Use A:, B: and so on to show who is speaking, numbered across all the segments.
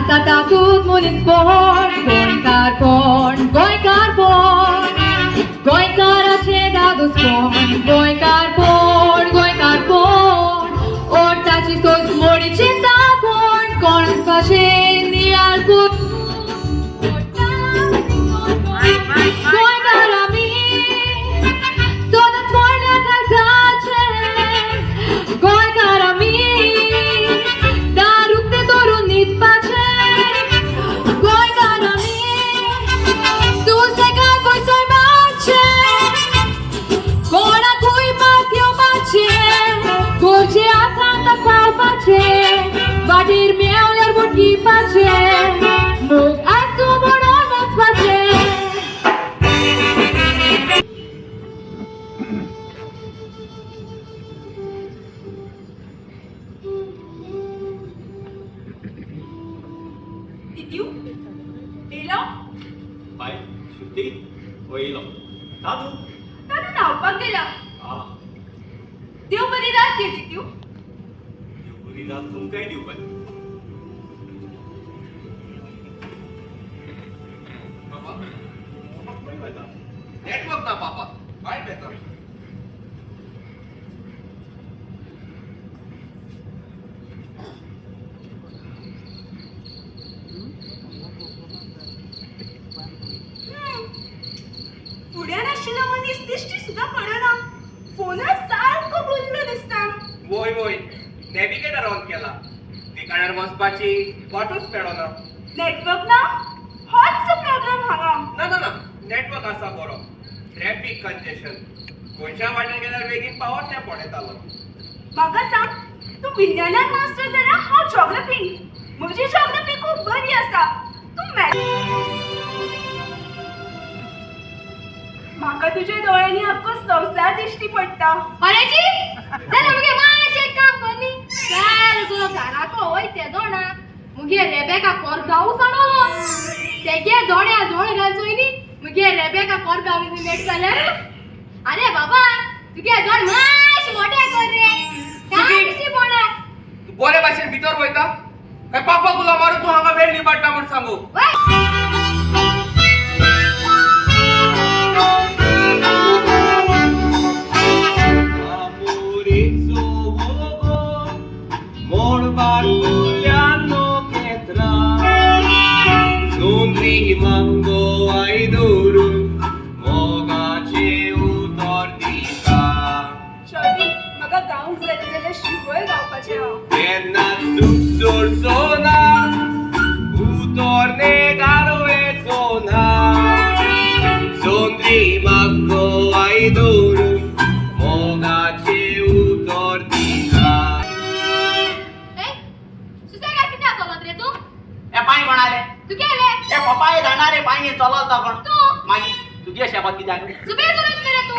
A: आसा तातूंत मनीसपण गोंयकारपण गोंयकारपण गोंयकाराचें दादूसपण गोंयकारपण गोंयकारपण ओटाची सोय मोडीचें तापण कोणपाचें नियाळ कोण गोंयकार आमी सोदत मोडल्या काळजाचें गोंयकार आमी दारूक तें धरून न्हिदपाचें गोंयकार आमी सुसेगाद बसोय मारचें कोणाकूय मात येवपाचें गोरचे हातांत खावपाचें वाटेर मेवल्यार बोट घेवपाचें मोग आसूं म्हणून वचपाचें
B: बाय शुद्धी वयलो दादू
A: दादू न्हावपाक गेला देव बरी रात गे दित्यो
B: देव बरी रात तुमकांय दिव बाय पापा खंय वयता नेटवर्क ना पापा भायर बेता
A: फुड्यान आशिल्लो मनीस दिश्टी सुद्दां पडना फोनार सारको बुल्लो दिसता
B: वय वय नेविगेटर ऑन केला ठिकाणार वचपाची वाटूच मेळना
A: नेटवर्क ना होच प्रॉब्लेम हांगा
B: ना ना ना नेटवर्क आसा बरो ट्रॅफिक कंजेशन खंयच्या वाटेन गेल्यार बेगीन पावत तें पडयतालो
A: म्हाका सांग तूं विज्ञानान मास्टर जाल्यार हांव जॉग्रफी म्हजी जॉग्रफी खूब बरी आसा तूं म्हाका तुज्या दोळ्यांनी आख्खो संवसार दिश्टी पडटा
C: अरेजी जाल्यार मुगे मायशे एक काम करनी सारको घराको वयते दोणा मुगे रेबेका कोरगांव जाणो तेगे दोड्या दोळ घालचोयनी मुगे रेबेका कोरगांव मेट जाल्यार अरे बाबा तुगे दोळ मायशे मोठे कर रे काय दिश्टी पडना
B: तू बरे भाशेन भितर वयता काय पापा गुला मारून तू हांगा वेळ निबाडटा म्हण सांगू Mango aiduru mogaचे उतर दिता
A: शॉरी म्हाका गावंक जाय जाल्यार शिवय गावपाचें हांव
B: तेन्ना सुसोर सोना उतरने गारवेचो ना सोंद्री mango aiduru mogaचे उतर दिता
C: सुसेगाद कित्याक चलत रे तू
B: ए पाणी म्हणाले
C: तू केले
B: ए पप्पाय जाणारे पाणी चलवता पण
C: तू
B: मागी तुगे शपथ कित्याक
C: सुबे चलत रे तू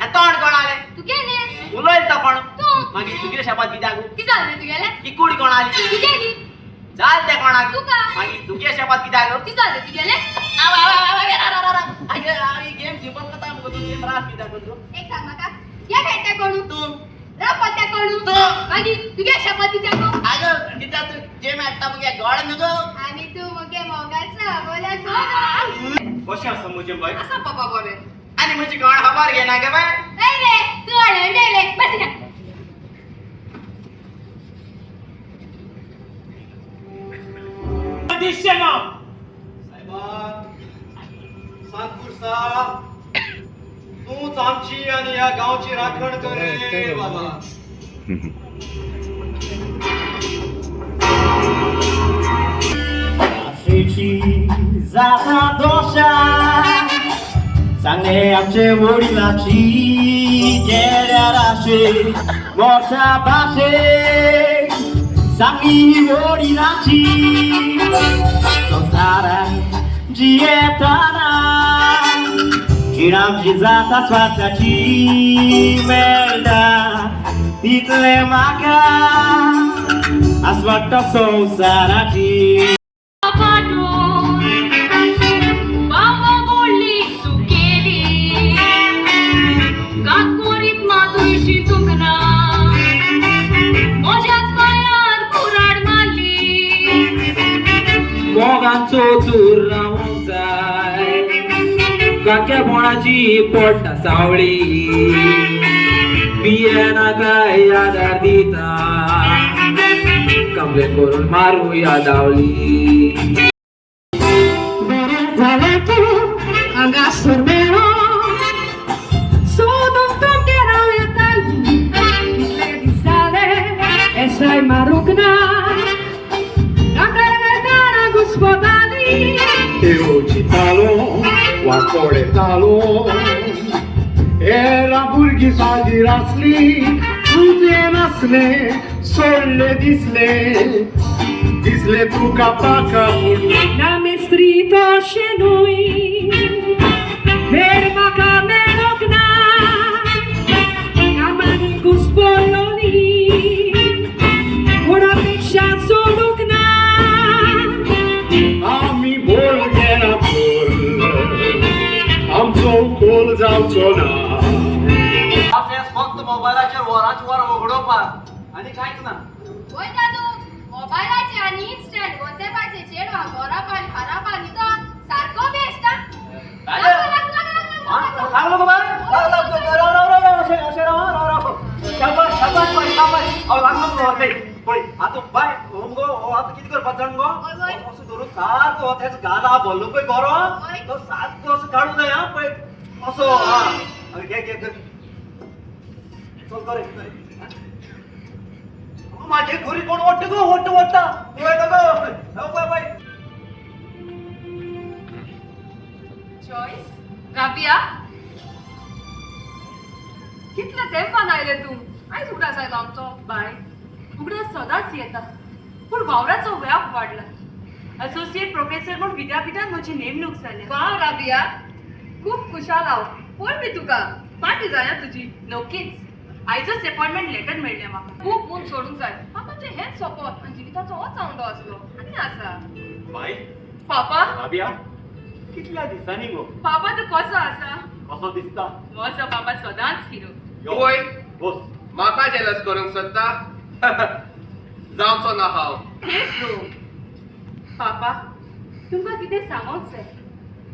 B: ए तोंड कोणाले
C: तू केले
B: उलयता पण
C: तू
B: मागी तुगे शपथ कित्याक
C: किती झाले तू गेले
B: ही कुडी कोणाली
C: तू गेली
B: चाल ते कोणाक
C: तुका
B: मागी तुगे शपथ कित्याक
C: किती झाले तू गेले
B: आई गेम जिंपत कता मग तू गेम रास कित्याक तू
C: एक सांग म्हाका या खेळटा कोणू
B: तू
C: रपत्या कोणू
B: तू.
C: मागी तुगे शपथ कित्याक
B: अगं कित्याक तू गेम खेळटा मगे गोड न्हू
C: आणि तू मगे मोगाचा बोला तू
B: कशें आसा म्हजें बाय
C: असा पप्पा बरे
B: आनी म्हजी कोण खबर घेना गे बाय
C: नाही रे तू अडवलेले बस का
B: दिशेना साहेबा सांगपूर साहेब तूच आमची आणि या गावची राखण करे बाबा
D: जाता दोषा सांगे आमचे वडिलाची गेल्या राशे मोठ्या भाशे सांगी वडिलाची संसारात जियेताना जिणामची जाता स्वार्थाची मेळटा तितले म्हाका आसवाडटा संसाराची
E: सारख्या कोणाची पोट सावळी बियाणा काय आधार दिता कमरे करून मारू या डावली
C: झालं तू अंगासर मेळो सोडून तुमच्या येताली कितले दिसाले एसाय मारूक ना नाकाला घुसपताली
D: Eu te talo, वाकोडे तालो एला भुरगी सादी रासली तुझे नसले सोडले दिसले तुका पाका
C: na mestrito shenui ver maka menok na amani guspoloni ora peksha soluk na
D: आम्ही बोल गेला बोल आमचो कोल जावचो ना
F: फक्त मोबाईलाचेर वरांचे वर उघडोवपाक आनी कांयच ना
C: ओय दादू मोबायलाचे आनी इन्स्टंट व्हॉट्सॲपाचे चेडवा घोरापान खारापान तो सारको बेस्ट
F: लागलो बाबा शाबाश शाबाश बाय शाबाश लागलो पळय आतां बाय गो आतां कितें करपाक जाण गो असो धरून सारको तेच गाला भरलो पळय बरो तो सारको असो काडूं जाय आं पळय असो हां घे घे चल करे माझे घरी कोण ओट्ट गो ओट्टा पळय गो बाय बाय
A: चॉईस राबिया कितले तेंपान आयले तूं आयज उगडास आयलो आमचो बाय उगडास सदांच येता पूण वावराचो व्याप वाडला असोसिएट प्रोफेसर म्हूण विद्यापीठांत म्हजी नेमणूक जाल्या वाव राबिया खूब खुशाल हांव पळय बी तुका पार्टी जाया तुजी नक्कीच आयजच अपॉइंटमेंट लेटर मेळ्ळें म्हाका खूब ऊन सोडूंक जाय म्हाका तें हेंच सोंपत आनी जिविताचो होच आवडो आसलो आनी आसा
D: बाय
A: पापा
D: राबिया कितल्या दिसांनी गो
A: पापा तूं कसो आसा
D: कसो दिसता
A: म्हजो बाबा सदांच हिरो
B: ओय
D: बोस
B: म्हाका जेलस करूंक सोदता जावचो ना हांव
A: हेच न्हू पापा तुमकां कितें सांगूंक जाय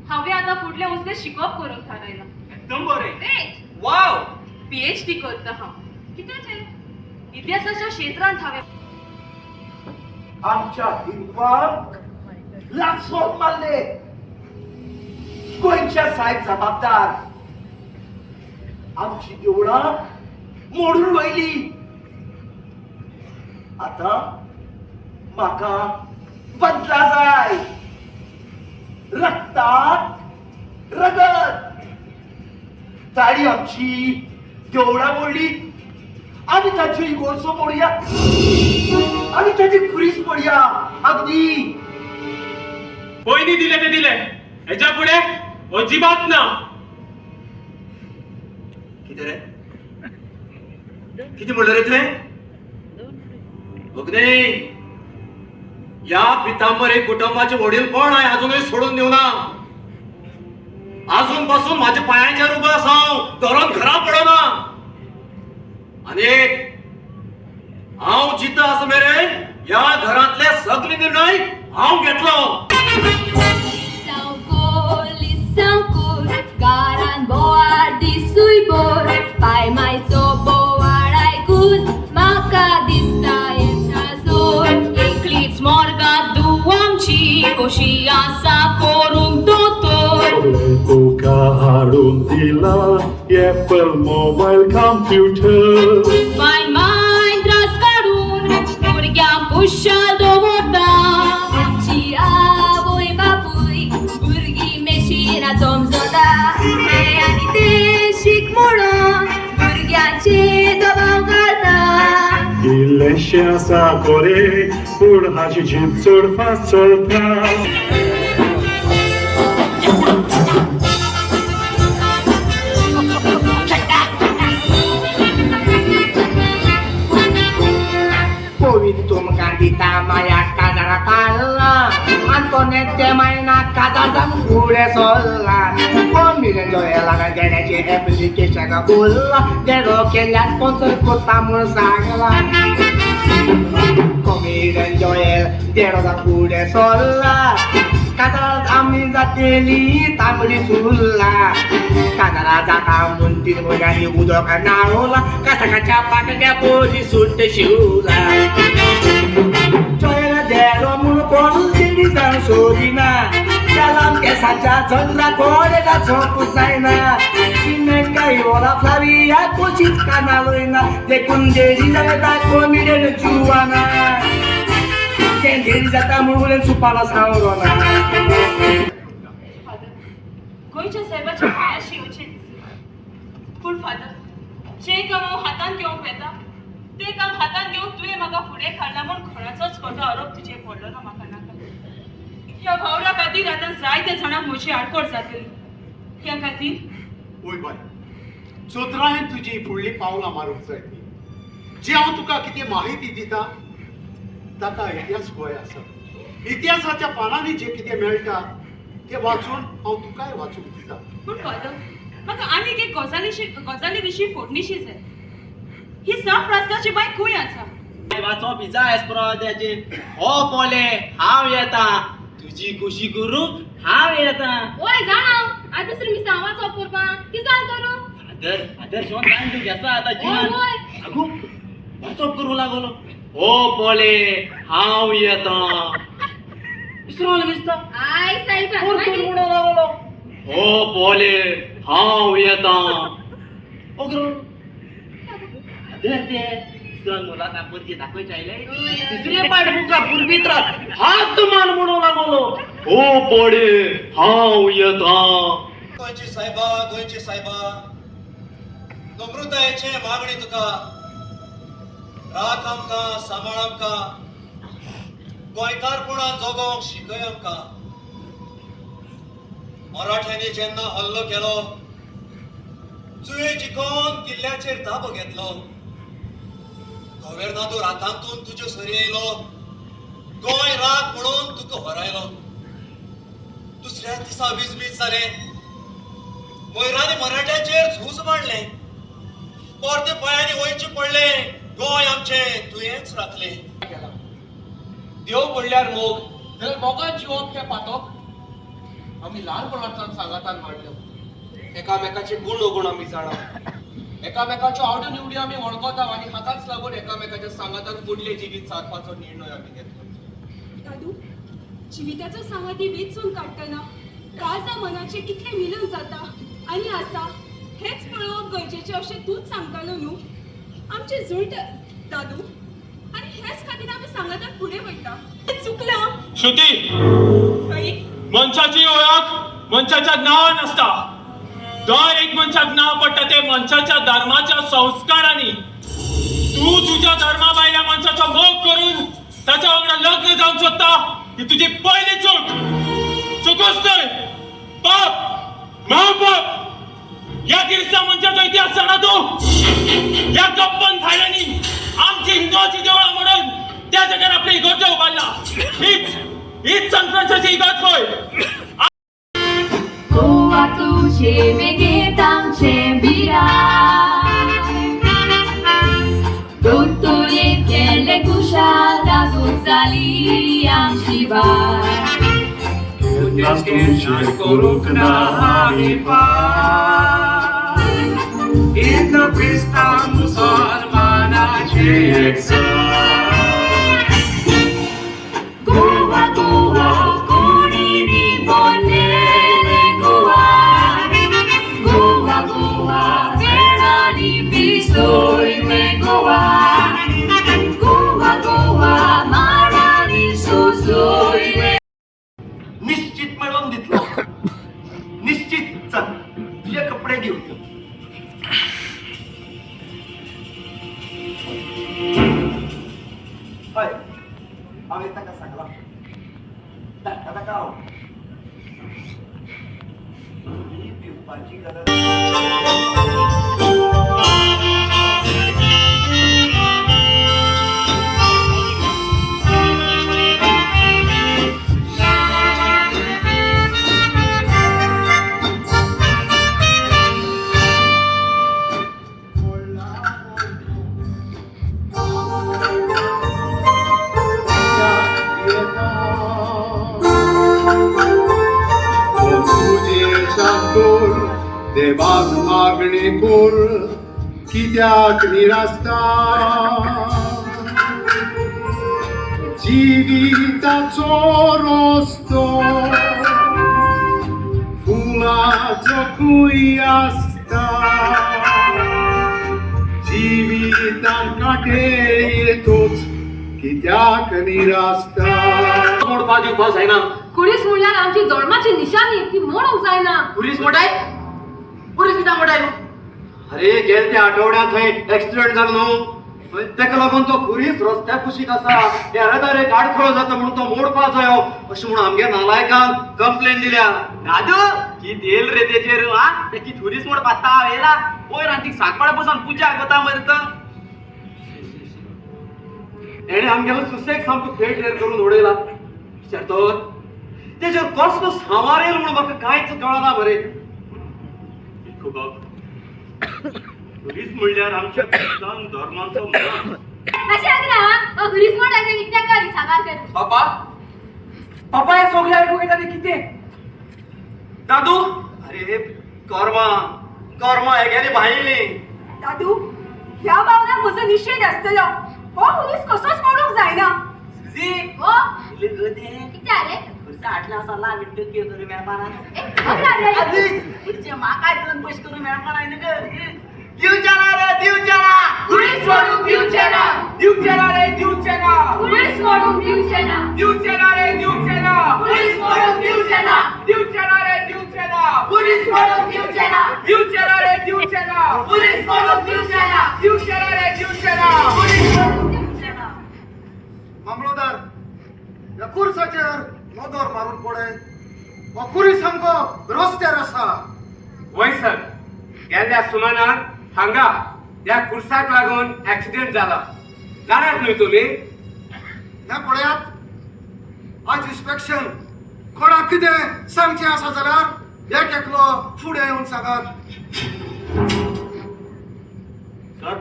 A: हांवें आतां फुडलें उसलें शिकप करूंक थारायलां
B: एकदम बरें
A: ग्रेट
B: वाव
A: PhD करता हांव कित्याचें इतिहासाच्या क्षेत्रांत हांवें
F: आमच्या हिंदवाक लागसोन मारले गोंयच्या साहेब जबाबदार आमची देवळां मोडून वयली आता म्हाका बदला जाय रक्तात रगत ताळी आमची देवळां मोडली आमी ताची इगोर्सो मोडया आमी ताची खुरीस मोडया अगदी
G: पयलीं दिले ते दिले हेच्या पुढे अजिबात ना
F: कितें रे कितें म्हणलं रे तुवें
G: भगने या पितांबरी कुटुंबाचे वडील कोण आहे अजूनही सोडून देऊ ना अजून पासून माझ्या पायांच्या उभं असा धरून घरा पडना आणि हांव जिथं असं मेरे या घरातले सगळे निर्णय हांव घेतलो
C: गारान बोवाड दिसूय बोर पाय मायचो बोवाड आयकून म्हाका दिसता येता जोर एकलीच मोरगां धूव आमची कशी आसा करूंक दोतोर
D: तुका हाडून दिला एप्पल मोबाईल कॉम्प्युटर
C: फायन मायन त्रास काडून भुरग्यांक कुशाल दवरता आमची आवय बापूय भुरगीं मेशिनां समजता हे आनी ते शीक म्हणून भुरग्यांचे दबाव घालता
D: इल्लेशे आसा गोरे पूण हाची जीप चड फास्ट चलता
F: कोविड तुमकां दिता माया काजारा काडला आनी तो नेते मायना काजारान फुडें सरला कोमिलेन जोयेला देण्याचे एप्लिकेशन उरला देडो केल्यार स्पॉन्सर करता म्हूण सांगला कोमिलेन जोयल देडो फुडें सरला काजळ आम्ही जातेली तांबडी सुरला काजळा जाता म्हणतील म्हणाली उदक नावला कासाकाच्या पाकट्या पोरी सुट्ट शिवला चोयला द्यालो म्हणून कोण शिडी जाण सोडिना त्याला केसाच्या झंडा कोडेला झोप जायना सिमेंट काही ओला फ्लावी या कोशीच कानालोयना देखून देरी जाता कोमिडेन जुवाना देरी जाता म्हणून सुपाला सावरोना
A: फादर गोंयच्या साहेबाच्या पायाशी वचन पूण फादर जे काम हांव हातान घेवंक येता ते काम हातान घेवंक तुवें म्हाका फुडें काडला म्हूण कोणाचोच खोटो आरोप तुजेर पडलो ना म्हाका नाका ह्या वावरा खातीर आतां जायते जाणांक म्हजी आडकोड जातली ह्या खातीर
H: ओय बाय चोत्रायन तुजी फुडली पावलां मारूंक जाय ती जी हांव तुका कितें माहिती दिता ताका इतिहास गोंय आसा इतिहासाच्या पानांनी जे कितें मेळटा तें वाचून हांव तुकाय वाचूंक दिता
A: पूण फादर म्हाका आनीक एक गजाली विशीं फोडणीशी जाय ही साप राजकाची बाय खंय आसा
F: वाचोवप जाय एस्प्रोद्याचे हो पोले हांव येता तुजी खुशी करूंक हांव येता
C: ओय जाणाव आज दुसरी मिसा वाचप करपाक की जाण करू
F: फादर फादर शोन टाइम तू घेसा आता जिमान
C: ओय
F: अगो वाचप करू लागलो हो पोले हांव येता विसरलो दिसता
C: आय साई
F: कोण म्हणू लागलो हो पोले हांव येता ओग्रो फादर ते सन मुला कापूरची दाखवायचे आयले तिसरे पाठ मुका पूर्वीत हात मान म्हणू लागलो हो पोले हांव येता
G: गोंयची सायबा नम्रतायेचे मागणी तुका राख आमकां सांबाळ आमकां गोंयकारपणान जगोवंक शिकय आमकां मराठ्यांनी जेन्ना हल्लो केलो तुवें जिखोन किल्ल्याचेर ताबो घेतलो गव्हर्नदूर हातांतून तुज्यो सरी येयलो गोंय राख म्हणून तुका हरायलो दुसऱ्या दिसा वीज जाले मोयरांनी मराठ्याचेर झूज मांडले परते पांयांनी वयचे पडले गोंय आमचे तुवेंच राखले
B: देव पडल्यार मोग जाल्यार मोगान जिवप हें पातोक आमी ल्हानपणांतल्यान सांगातान वाडल्यो एकामेकाचे गुण अवगुण आमी जाणा एकामेकाच्यो आवडी निवडी आमी वळखता आनी हाताच लागून एकामेकाच्या सांगातान फुडले जिवीत सारपाचो निर्णय आमी घेतलो
A: दादू जिविताचो सांगाती वेचून काडटना काळजा मनाचे कितले मिलन जाता आनी आसा हेच पळोवप गरजेचें अशें तूंच सांगतालो न्हू आमचे जुळट दादू आनी हेच खातीर आमी सांगातान फुडें वयता चुकलां
D: श्रुती
A: खंय
D: मनशाची ओळख मनशाच्या नावान असता दर एक मनशाक नाव पडटा ते मनशाच्या धर्माच्या संस्कारांनी तू तुझ्या धर्मा भायल्या मनशाचो मोग करून ताच्या वांगडा लग्न जावंक सोदता ही तुजी पयली चूक चुकूच न्हय पाप महापाप या गिरसा मनशाचो इतिहास जाणा तू या गप्पन थायल्यांनी आमची हिंदुआची देवळां म्हणून त्या जाग्यार आपली इगर्ज उबारला हीच संतांची इगर्ज होय
C: गोवा तुझे वेगेत आमचे बिरान दोतोरे केले कुशाल दादू जाली आमची बार
D: Nas tudzie koruk na hamipa Inno Krista musalmanacie eksa
C: Goa, Goa, Kunini Bonele Goa Goa, Goa, Verani Pistoi me Goa Goa, Goa, Marani Susoi me
F: निश्चित मिळवून दितलो निश्चित चल तुझे कपडे घेऊन हय हांव येता का सांगला धाडटा ताका हांव ही पिवपाची गरज
H: देवाक मागणी कोर कित्याक निरास्ता जिविताचो रस्तो फुलाचो कुई आसता जिवितान काटे येतोच कित्याक निरास्ता
B: मोडपा दिवपा जायना
A: कुडीस म्हणल्यार आमची जल्माची निशाणी ती मोडूंक जायना.
B: पुलीस मोठाय पुलीस कित्याक मोठाय अरे गेल त्या आठवड्यात थंय एक्सिडेंट जालो न्हू तेका लागून तो खुरीच रस्त्या कुशीक आसा येरादारी आडखळ जाता म्हणून तो मोडपा जायो अशें म्हणून आमगे नालायकांक कंप्लेन दिल्या.
I: दादू की देल रे तेजेर हा ते की थोडीच मोड पाता येला ओय रांतीक सांगपाळ बसून पूजा करता मरत
B: एणे आमगेलो सुसेग सामको फेट हेर करून उडयला विचारतो तेजेर कसलो सांवार येल म्हणून म्हाका कांयच कळना बरे.
I: थोडीच म्हणल्यार आमच्या क्रिस्तान धर्माचो मन
C: अशें आग्रा घरीच मोडायचे कित्याक करी सांगार कर
B: पापा पापा हे सगळे ऐकू घेता ते किती दादू अरे कर्मा कर्मा हे गेली भाईली
A: दादू ह्या भावनाक म्हजो निषेध आसतलो. हो पुलीस कसोच मोडूंक जायना.
I: जी
C: हो
I: इले गदे
C: कित्याक रे
I: खुर्सा आटला असा ला विंडो के करू मेळपाना
C: अग्रा रे
I: खुर्चे माकाय दोन पयस करू मेळपाना न्हू दिवचेना रे दिवचेना
C: पुलीस सोडून दिवचे ना
I: दिवचेना रे दिवचेना
C: पुलीस सोडून दिवचे ना
I: दिवचेना रे दिवचेना
C: पुलीस सोडून दिवचे ना
I: दिवचेना रे दिवचेना
C: पुलीस सोडून दिवचे ना
I: दिवचेना रे दिवचेना
C: पुलीस सोडून दिवचे ना
I: दिवचेना रे दिवचेना
C: पुलीस सोडून दिवचे ना.
H: मामलोदार या कुर्साचेर नदर मारून पडय हो कुरी सामको रस्त्यार आसा.
J: वय सर गेल्या सुमारान हांगा त्या खुर्साक लागून ऍक्सिडेंट जाला जाणात न्हू तुमी.
H: ह्या पळयात आज इन्स्पेक्शन कोणाक कितें सांगचें आसा जाल्यार एक एकलो फुडें येवन सांगात.
I: सर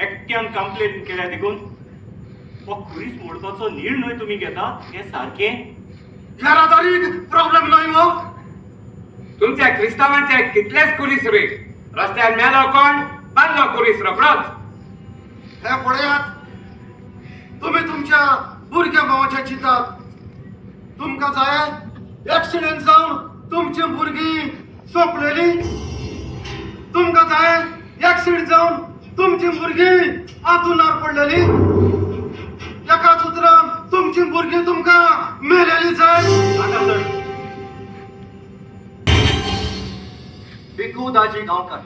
I: एकट्यान कंप्लेन केल्या देखून हो खुरीस मोडपाचो निर्णय तुम्ही घेता हे सारखें
H: येरादारीक प्रॉब्लेम न्हय हो.
J: तुमच्या क्रिस्तावांचे कितलेच कुलीस रे रस्त्यार मेलो कोण बांदलो कुलीस रोखडोच.
H: हे पळयात तुम्ही तुमच्या भुरग्या भावाच्या चिंतात. तुमकां जाय एक्सिडेंट जावन तुमची भुरगीं सोंपलेली. तुमकां जाय एक्सिडेंट जावन तुमची भुरगीं हातूनार पडलेली. एकाच उतरान तुमची भुरगीं तुमकां मेलेली जाय.
B: भिकू दाजी गांवकार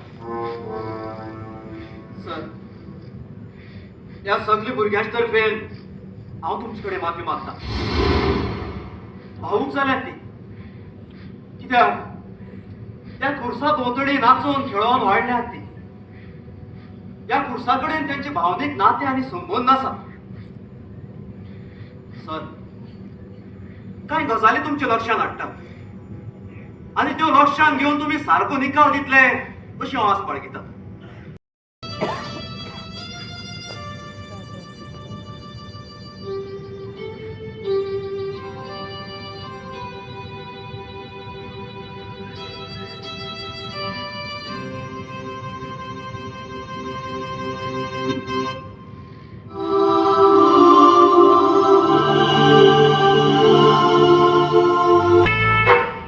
B: सर या सगळी भुरग्यांच्या तर्फेन हांव तुमचे कडेन माफी मागता. भावूक जाल्यात ती कित्याक त्या खुर्सा भोंवतणी नाचून खेळोन वाडल्यात ती. या खुर्सा कडेन त्यांचे भावनीक नाते आनी संबंध आसा. सर कांय गजाली तुमच्या लक्षांत हाडटा आनी त्यो लक्षांत घेवन तुम्ही सारको निकाल दितले अशी हांव आस बाळगिता.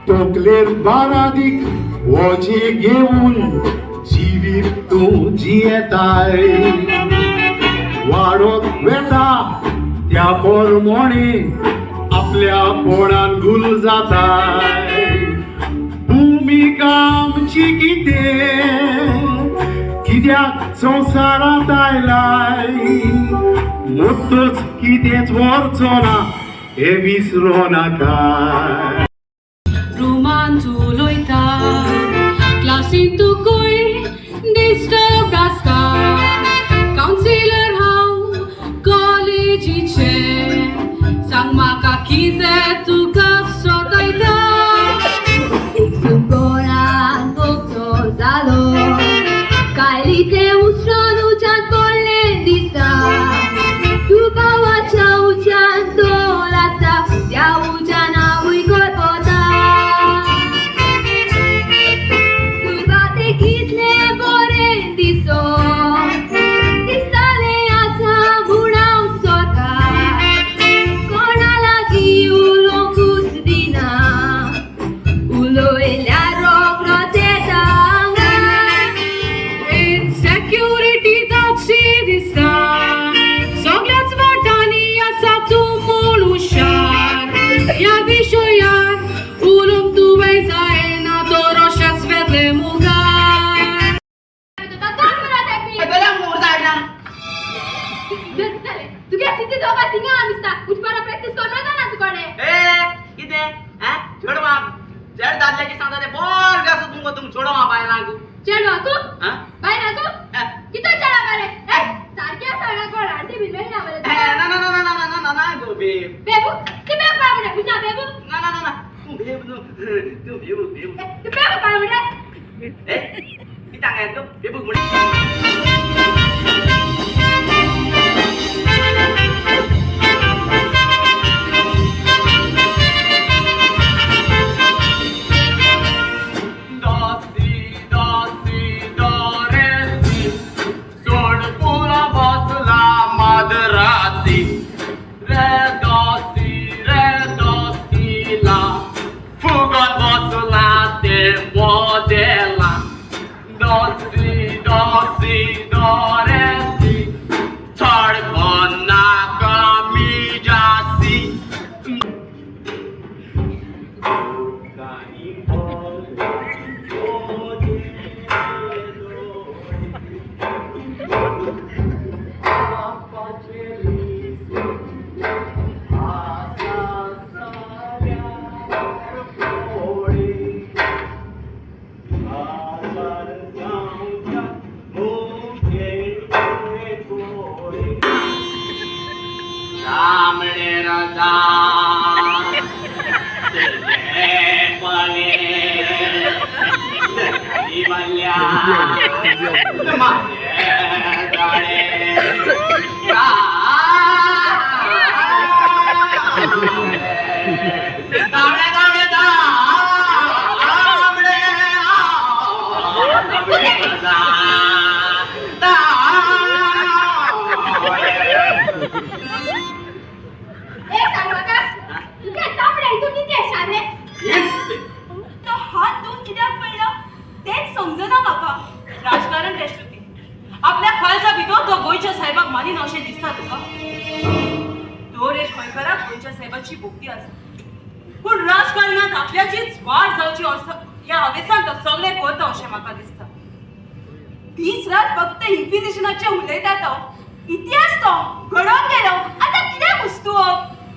H: तकलेर बारादीक वजी घेऊन जिवीत तूं जियेताय. वाडोक वेता त्या पोरमोणी आपल्या पोळान गुल जाताय. भुमिका आमची कित्याक संवसारांत आयलाय. मुद्दोच कितेंच व्हरचो ना हे विसरो नाका.
A: रुमान उलोयता क्लासीन तुकुय डिस्टर्ब आसता. कावन्सिलर हांव कॉलेजीचे सांग म्हाका कितें तुका सोदयता.
C: गोळान भोगतो जालो कायली ते उसरोन उज्यान पडले दिसता. तू भावाच्या उज्यान दोल आसता त्या उज्यान हांवूय करपता. सिटी दोगा थिंगा आमिस्ता उठपारा प्रॅक्टिस करना ना तुकडे
F: किती छोडवा जर दादल्याची सांगता ते बोर गास तुम छोडवा बायलांकू
C: चेडवा तू
F: हा?
C: बाय ना तू किती चढा मारे सारख्या सगळ्या कोण आंटी बिल ना बरे
F: ना गोबे
C: बेबू ते बेबू काय म्हणे बिना बेबू
F: ना तू बेबू
C: ते बेबू काय म्हणे
F: kita kayak tuh dia bukan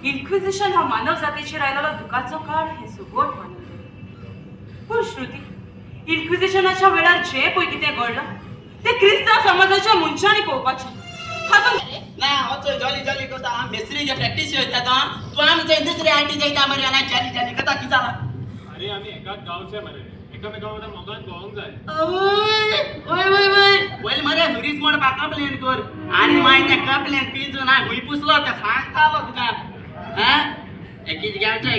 A: Inquisition हा मानव जातीची राहिलेला दुःखाचा काळ हे सुगोट मानवले. पण श्रुती इन्क्विजिशनाच्या वेळार जे पळय कितें घडलं ते क्रिस्तांव समाजाच्या मनशांनी पळोवपाचें.
F: ना हो जॉली जॉली करता मेसरी जे प्रॅक्टिस होता तो आमी जे दुसरे आंटी जायता मरे ना जॉली जॉली करता की जाला
D: अरे आम्ही एकाच गावचे मरे एकामेकांमध्ये मोगान गोवंक जाय.
F: ओय पहिले मरे हुरीच मोड पाका प्लेन कर आणि माय त्या कपलेन पिंजून ना हुई पुसलो ते सांगतालो तुका हा एकीच घ्यायचं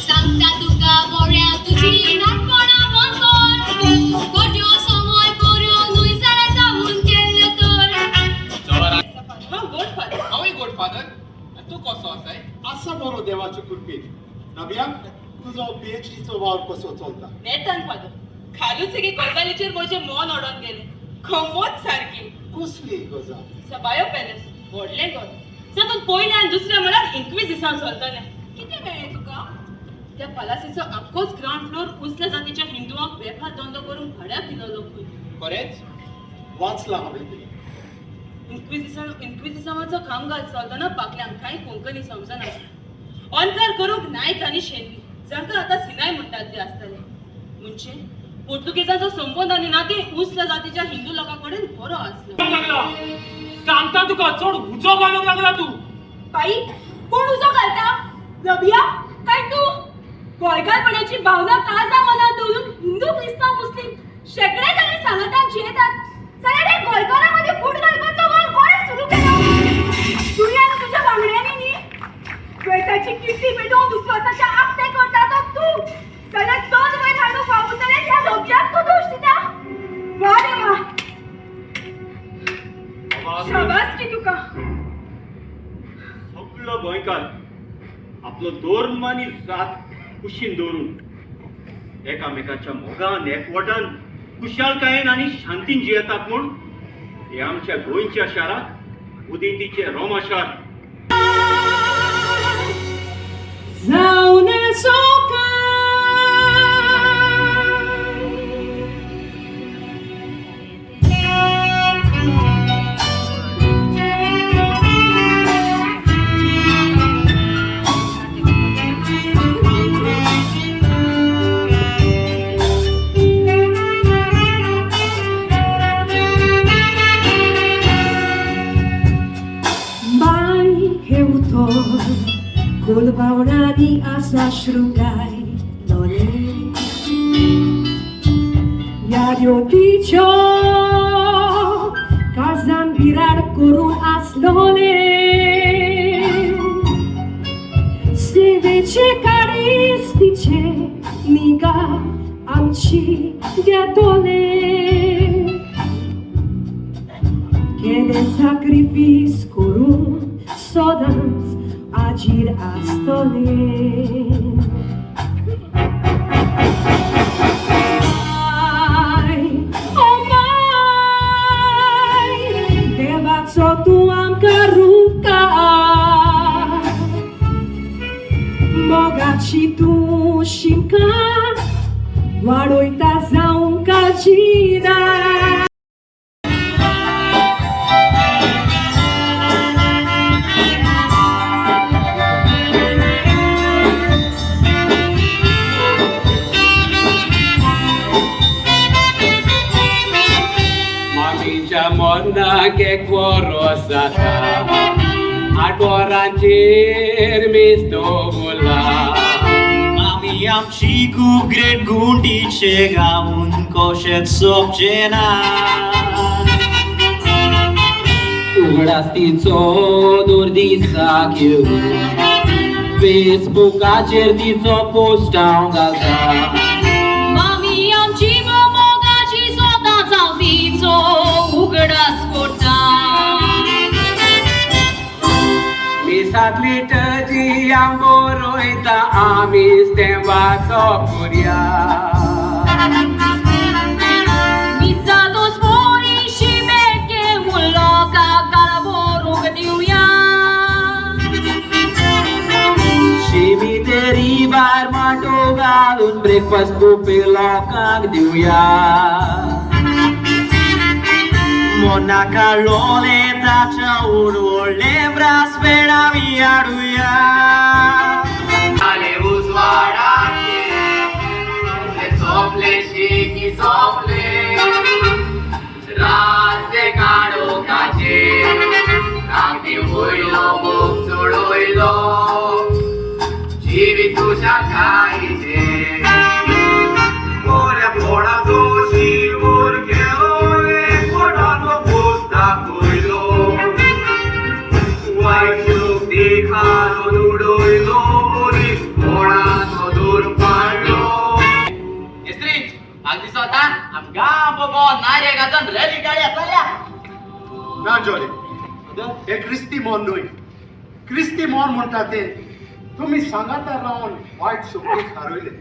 C: सांगता तुका बोऱ्या तुझी नाटपणा बंद कर गोट्यो समोर कोऱ्यो नुई जाल्या जाऊन केल्ले तर
B: हा गोड फादर हांवूय गोड फादर तू कसो आसाय
H: असा बरो देवाची कृपेन नव्या तुझो पीएचडीचो वावर कसो चलता
A: नेतान फादर खालूच की गजालीचेर म्हजें मन ओडून गेलें. खमोच सारकी
H: कसली गजाल
A: सबायो पॅलेस व्हडलें घर जातून पयलें आनी दुसरें म्हळ्यार इन्क्विजिशन चलतलें. कितें मेळ्ळें तुका? त्या पलासीचो आख्खोच ग्राउंड फ्लोर उंचल्या जातीच्या हिंदुआंक वेपार धंदो करून भाड्याक दिलोलो खंय.
B: बरेंच
H: वाचला हांवें ते
A: इन्क्विजिशनाचो कामगार चलतना पाकल्यांक कांय कोंकणी समजना. अनकार करूंक नायक आनी शेणली जांकां आतां सिनाय म्हणटात ते आसतले. म्हणजे पोर्तुगेजांचो संबंद आनी नातें उंचल्या जातीच्या हिंदू लोकां कडेन बरो आसलो.
D: लागला सांगता तुका चड उजो घालूंक लागला तू.
A: बाई कोण उजो घालता? रबिया काय तू? गोंयकारपणाची भावना काळजा मनात दवरून हिंदू क्रिस्तांव मुस्लिम शेकडे जाणी सांगतात जियेतात जाल्यार हे गोंयकारांमध्ये फूट घालपाचो वार कोणें सुरू केलो? तुवें तुज्या वांगड्यांनी न्ही द्वेषाची किर्ती पेटोवन विश्वासाच्या आखते करता तो तू जाल्यार तोच वयर हाडून वावुरतले त्या लोभ्याक तूं दोश दिता. वा रे वा शाबास की तुका.
I: सगळो गोंयकार आपलो धर्म आनी जात कुशीन दवरून एकामेकाच्या मोगान एकवटान कुशालकायेन आनी शांतीन जियेतात म्हूण हे आमच्या गोंयच्या शारात उदेंतीचे रोमा शार.
A: जाऊन सोका Kulbaunani asa shrugai lole Yadio dicho Kazan virar kurun aslole Sevece karistice Niga amchi diatole Kiedy sacrifice kurun sodans agir a stole Oh mai Devaco tu am karuka Mogaci tu shimka Wadoita zaun kajida
E: Monna che cuorosata Adorancer mistovola
K: Mami amci cu gret gundice gaun coșet sopcena
E: Ugrastico durdisa chiu Facebook acertico postau galta
C: Mami amci momogaci sotanța vico uгras corta
E: Misatli tăji amboroita amis temvaco curia
C: Misato spori și meche un loc a calvorul gdiuia
E: Și mi derivar matogal un breakfast buffet locac diuia
K: Monaca loleta chauru lembra spera viaruia
F: Ale uzvarake Le sople și chi sople Rase caro cace Acti huilo muk suruilo Jivi tu shakaice Morea pora doshi murkelo Pora no pusta kuilo Waichu dikhano dudoilo Muri pora no durpalo
K: Estri, अगदी स्वतः आमगा बघो नारे Gazan rally गाड्या चालल्या
H: ना जोले हे क्रिस्ती मोन न्हय क्रिस्ती मोन म्हणटा ते तुम्ही सांगाता रावन वायट सुखी खारयले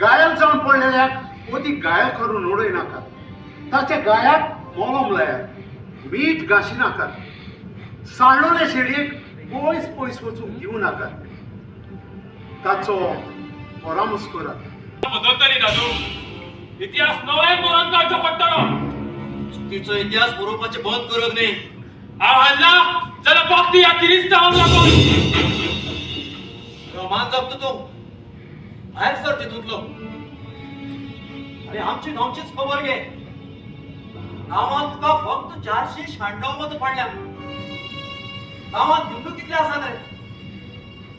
H: घायल जावन पडलेल्याक ओदी घायल करून उडय नाका ताच्या गायाक मोलम लायात मीठ घाशी नाकात साळलोले शेडयेक पयस पयस वचूंक दिवं नाकात ताचो परामर्श करात
D: बदलतली दादू इतिहास नवे मोरान काडचो पडटलो
G: तिचो इतिहास बरोवपाचे बंद करप न्ही
D: हा हल्ला जाल्यार फक्त ह्या किरिस्तांवांक लागून
G: प्रमाण जपता तूं भायर सर तितूंतलो अरे आमची गांवचीच खबर घे गांवांत तुका फक्त 496 मत पडल्या गांवांत हिंदू कितले आसात रे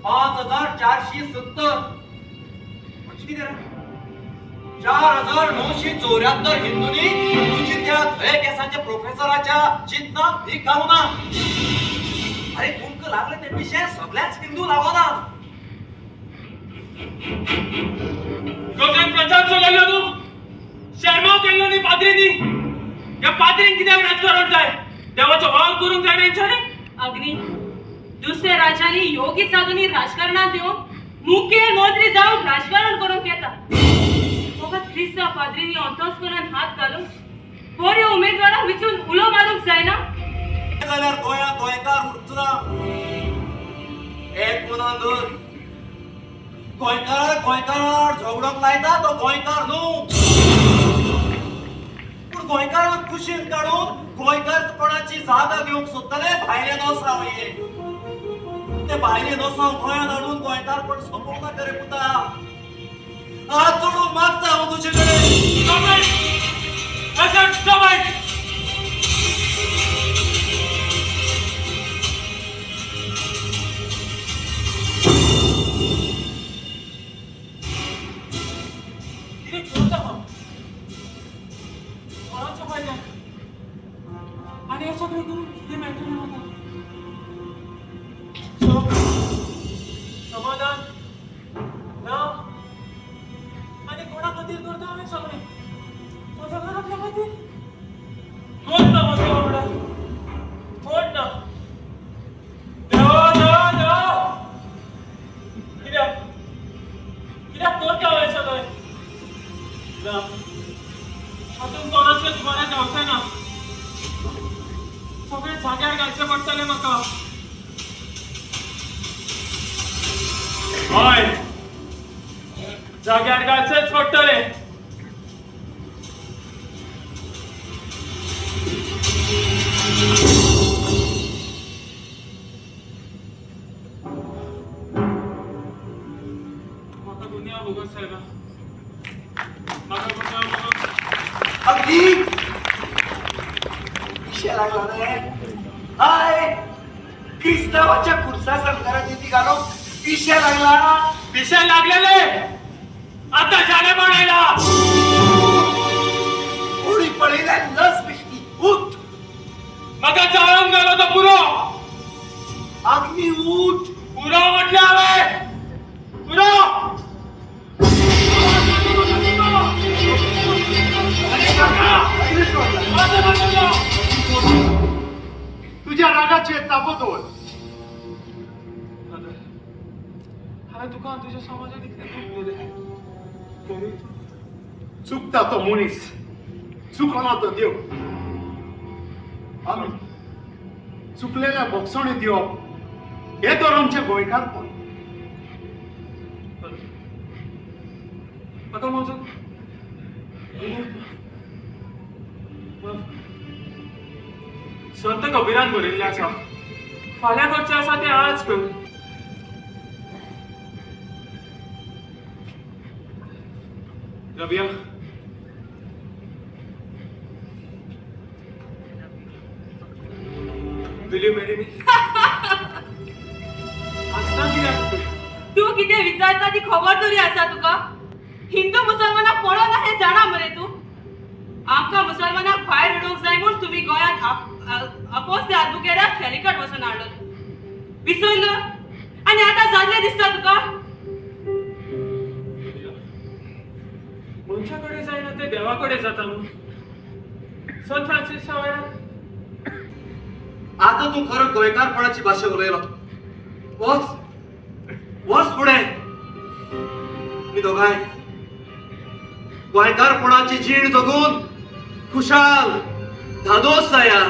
G: 5470 म्हणजे कितें रे 4974 हिंदूंनी हिंदूची त्या धळे केसांच्या प्रोफेसराच्या चिंतनाक भीक घालूना अरे तुमकां लागले ते विशय सगळ्याच हिंदू लागोना
D: गोंयांत प्रचार चलयलो न्हू शर्माव केल्लो न्ही पाद्रींनी ह्या पाद्रींक कित्याक राजकारण जाय देवाचो वावर करूंक जाय तेंच्यांनी
A: अग्नी दुसऱ्या राज्यांनी योगी साधूंनी राजकारणात येऊन मुखेल मंत्री जाऊन राजकारण करूंक येता फकत ख्रिस्त पाद्रींनी अंतस्करान हात घालून बऱ्या उमेदवारांक विचून उलो मारूंक जायना
G: जाल्यार गोंयांत गोंयकार उरचो ना एक मनान धर गोंयकार झगडोंक लायता तो गोंयकार न्हू. पूण गोंयकारांक कुशीन काडून गोंयकारपणाची जागा घेवंक सोदतले भायले नोसांव हे. ते भायले नोसांव गोंयांत हाडून गोंयकारपण सोंपोवना करे पुता. हात जोडून मागता हांव तुजे कडेन.
D: आणि हे सगळं करून किती मेळटलें म्हाका? समाधान ना आणि कोणा खातीर करता हांवें सगळें? म्हज्या घरांतल्या खातीर? कोण ना म्हज्या वांगडा? कोण ना? देवा देवा देवा! कित्याक कित्याक करता हांवें सगळें? ना हातून कोणाचेंच बरें जावचें ना. सगळे जाग्यार घालचे पडटले म्हाका. हय जाग्यार घालचेच पडटले. म्हाका दुनिया भोगोस जायना. म्हाका दुनिया भोगोस
G: अगदी विषय लागला रे. हाय क्रिस्तावाच्या खुर्सा संस्कारात येती घालून विषय लागला.
D: विषय लागलेले आता झाले म्हणायला.
G: उडी पडलेल्या लस पिशवी उठ.
D: म्हाका जाळून घालो तो पुरो.
G: अग्नी उठ.
D: पुरो म्हटलं हांवें. पुरो
H: तुझ्या रागाचे ताबो दवर.
D: हांवें तुका तुज्या समाजात इतलें दिलें.
H: चुकता तो मनीस, चुकना तो देव. आमी चुकलेल्या भोगसणी दिवप हे तर आमचें गोंयकारपण.
D: म्हाका म्हजो संत कबिरान बरयल्लें आसा. फाल्यां करचें आसा तें आज कर. Rabia will you marry me? हसता कित्याक?
A: तू कितें विचारता ती खबर तरी आसा तुका? हिंदू मुसलमानाक पळोवना हें जाणा मरे तूं? आमकां मुसलमानाक भायर उडोवंक जाय म्हूण तुमी गोंयांत आपोस त्या आदुकेऱ्याक हेलिकॉप्टर वचून हाडलो. विसरलो? आनी आतां जाल्लें दिसता तुका?
D: मनशा कडेन जायना तें देवा कडेन जाता न्हू. संत फ्रांसीस शावेराक
G: आता तू खरं गोंयकारपणाची भाशा उलयलो. वच वच फुडें. मी दोगांय गोंयकारपणाची जीण जगून खुशाल धादोस जाया.